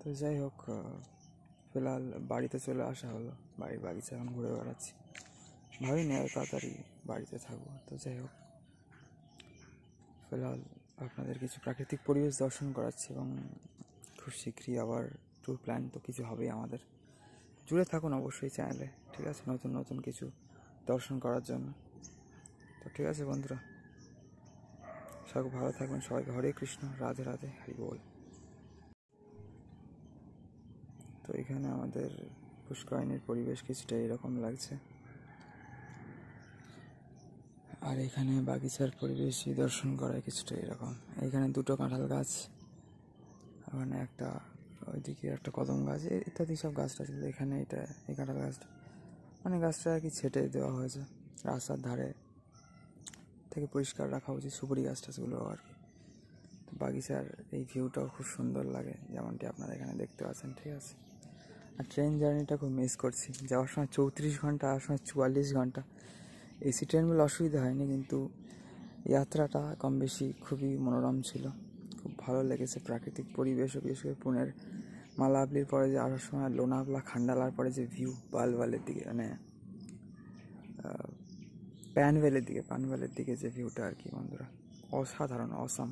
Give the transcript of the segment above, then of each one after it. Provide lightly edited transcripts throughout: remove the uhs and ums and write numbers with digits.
তো যাই হোক, ফিলহাল বাড়িতে চলে আসা হলো। বাড়ির বাগিচা এখন ঘুরে বেড়াচ্ছি, ভাবিনি আর তাড়াতাড়ি বাড়িতে থাকবো। তো যাই হোক, ফিলহাল আপনাদের কিছু প্রাকৃতিক পরিবেশ দর্শন করাচ্ছি এবং খুব শীঘ্রই আবার ট্যুর প্ল্যান তো কিছু হবেই আমাদের। জুড়ে থাকুন অবশ্যই চ্যানেলে, ঠিক আছে, নতুন নতুন কিছু দর্শন করার জন্য। তো ঠিক আছে বন্ধুরা, সবাই ভালো থাকবেন, সবাইকে হরে কৃষ্ণ, রাধে রাধে, হরি বল। তো এখানে আমাদের পুষ্করিণীর পরিবেশ কিছুটা এরকম লাগছে, আর এখানে বাগিচার পরিবেশ দর্শন করায় কিছুটা এরকম। এখানে দুটো কাঁঠাল গাছ, ওখানে একটা, ওইদিকে একটা কদম গাছ, ইত্যাদি সব গাছটা ছিল। এখানে এটা এই কাঁঠাল গাছটা, মানে গাছটা আর কি ছেটে দেওয়া হয়েছে, রাস্তার ধারে থেকে পরিষ্কার রাখা উচিত সুপারি গাছ টাছগুলো আর কি। তো বাগিচার এই ভিউটাও খুব সুন্দর লাগে, যেমনটি আপনারা এখানে দেখতে পাচ্ছেন, ঠিক আছে। আর ট্রেন জার্নিটা খুব মিস করছি, যাওয়ার সময় 34 ঘন্টা, আসার সময় 44 ঘন্টা। এসি ট্রেনগুলো অসুবিধা হয়নি, কিন্তু যাত্রাটা কম বেশি খুবই মনোরম ছিল, খুব ভালো লেগেছে। প্রাকৃতিক পরিবেশও, বিশেষ করে পুনের মালাবলির পরে যে আসার সময় লোনাভলা খান্ডালার পরে যে ভিউ পানভ্যালির দিকে, মানে পানভ্যালির দিকে যে ভিউটা আর কি বন্ধুরা, অসাধারণ, অসাম।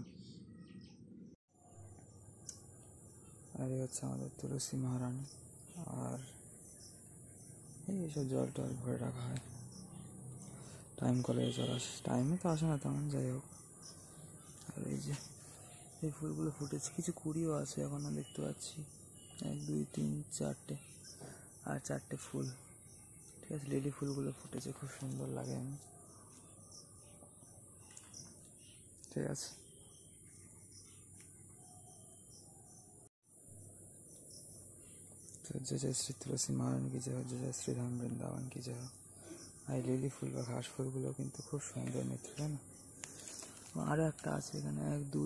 আর এই হচ্ছে আমাদের তুলসী মহারানী, আর এইসব জল টল ভরে রাখা হয়, টাইম কলেজে জল আসে, টাইমে তো আসে না তেমন, যাই হোক। আর এই যে এই ফুলগুলো ফুটেছে, কিছু কুড়িও আছে এখনও দেখতে পাচ্ছি, 1 2 3 4টে, আর 4টে ফুল, ঠিক আছে। লিলি ফুলগুলো ফুটেছে, খুব সুন্দর লাগে, ঠিক আছে। तो जय जय श्री तुलसी महारानी की जय, जय जय श्री धाम वृंदावन की जय। আর লিলি ফুল বা ঘাস ফুলগুলো কিন্তু খুব সুন্দর মিত্র, তাই না? আরও একটা আছে এখানে, 1 2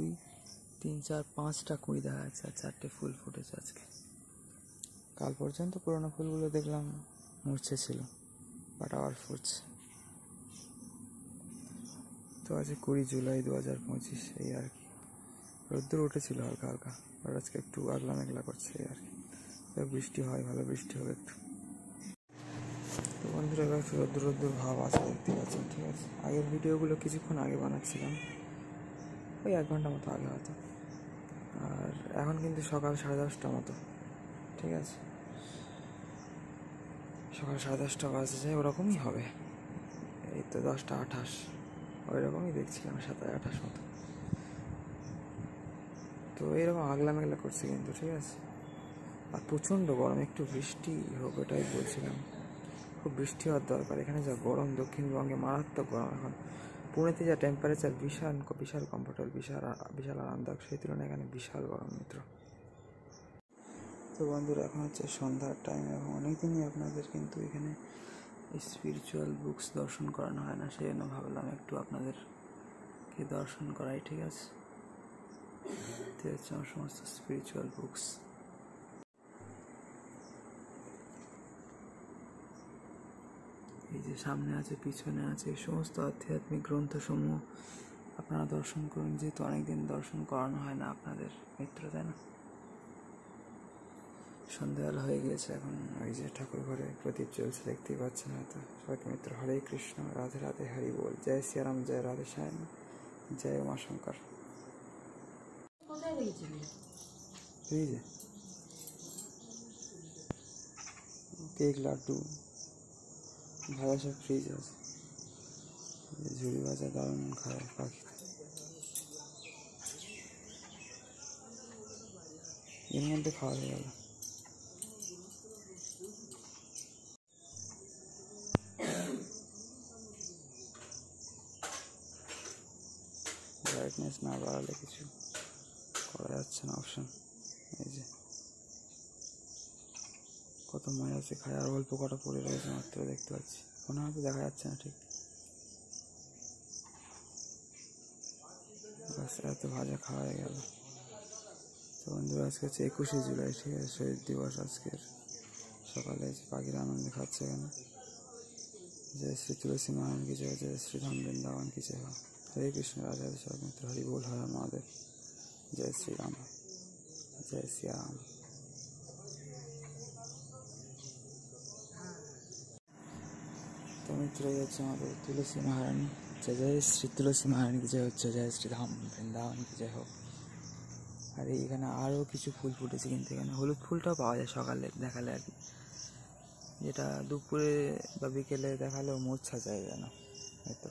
3 4 5টা কুড়ি দেখা যাচ্ছে, আর 4টে ফুল ফুটেছে আজকে। কাল পর্যন্ত পুরোনো ফুলগুলো দেখলাম মরছে ছিল, বাট আবার ফুটছে। তো আজকে 20 জুলাই 2025, এই আর কি। রোদ্দুর উঠেছিল হালকা হালকা, আর আজকে একটু আগলা মেঘলা করছে, এই আর কি। বৃষ্টি হয়, ভালো বৃষ্টি হবে একটু। তো বন্ধুরা, এবার একটু রোদ্দুর ভাব আছে, দেখতে পাচ্ছেন, ঠিক আছে। আগের ভিডিওগুলো কিছুক্ষণ আগে বানাচ্ছিলাম, ওই 1 ঘন্টা মতো আগে হয়তো। আর এখন কিন্তু সকাল 10:30 মতো, ঠিক আছে। সকাল 10:30 বাজে যায়, ওরকমই হবে। এই তো 10টা 28, ওই রকমই দেখছিলাম, 27-28 মতো। তো এইরকম আগলা মেঘলা করছে কিন্তু, ঠিক আছে। আর প্রচণ্ড গরম, একটু বৃষ্টি হোক এটাই বলছিলাম, খুব বৃষ্টি হওয়ার দরকার। এখানে যা গরম, দক্ষিণবঙ্গে মারাত্মক গরম এখন। পুনেতে যা টেম্পারেচার, বিশাল কমফোর্টেবল, বিশাল আরামদায়ক, সেই তুলনায় এখানে বিশাল গরম মিত্র। তো বন্ধুরা, এখন হচ্ছে সন্ধ্যার টাইম, এবং অনেকদিনই আপনাদের কিন্তু এখানে স্পিরিচুয়াল বুকস দর্শন করানো হয় না, সেই জন্য ভাবলাম একটু আপনাদেরকে দর্শন করাই, ঠিক আছে। তো হচ্ছে আমার সমস্ত স্পিরিচুয়াল বুকস। এই যে সামনে আছে, পিছনে আছে, এই সমস্ত আধ্যাত্মিক গ্রন্থসমূহ আপনারা দর্শন করুন, যেহেতু অনেকদিন দর্শন করানো হয় না আপনাদের মিত্র, তাই না? সন্ধ্যাবেলা হয়ে গিয়েছে এখন, ওই যে ঠাকুর ঘরে প্রদীপ জ্বলছে, দেখতেই পাচ্ছেন হয়তো। সবাইকে মিত্র হরে কৃষ্ণ, রাধে রাধে, হরি বল। জয় শ্রীরাম, জয় রাধে শ্যাম, জয় উমা শঙ্কর। ফ্রিজে কেক, লাড্ডু, ভাজা সব ফ্রিজ আছে। ঝুড়ি ভাজা দারুণ খায় পাখি, এর মধ্যে খাওয়া হয়ে গেল। ব্রাইটনেস না বাড়ালে কিছু করা যাচ্ছে না, অপশন। এই যে কত মজা আছে খায়, আর অল্প কটা পড়ে রয়েছে মাত্র, দেখতে পাচ্ছি, মনে হয়তো দেখা যাচ্ছে না ঠিক। এত ভাজা খাওয়া হয়ে গেল। তো বন্ধুরা, আজকে হচ্ছে 21শে জুলাই, ঠিক আছে, শহীদ দিবস। আজকের সকালে পাখির আনন্দে খাচ্ছে এখানে। जय श्री तुलसी महारानी की जय, जय श्री धाम वृंदावन की जय। हरे कृष्ण, राधे राधे, सब मित्र हरि बोल, हर महादेव। जय श्री राम, जय श्री राम। তো মিত্র, এই হচ্ছে আমাদের তুলসী মহারানী। जय जय श्री तुलसी महारानी की जय হচ্ছে, জয় শ্রীধাম বৃন্দাবন की जय হোক। আর এইখানে আরও কিছু ফুল ফুটেছে, কিন্তু এখানে হলুদ ফুলটাও পাওয়া যায় সকালে দেখালে আর কি, যেটা দুপুরে বা বিকেলে দেখালেও মোছা যায় যেন মিত্র।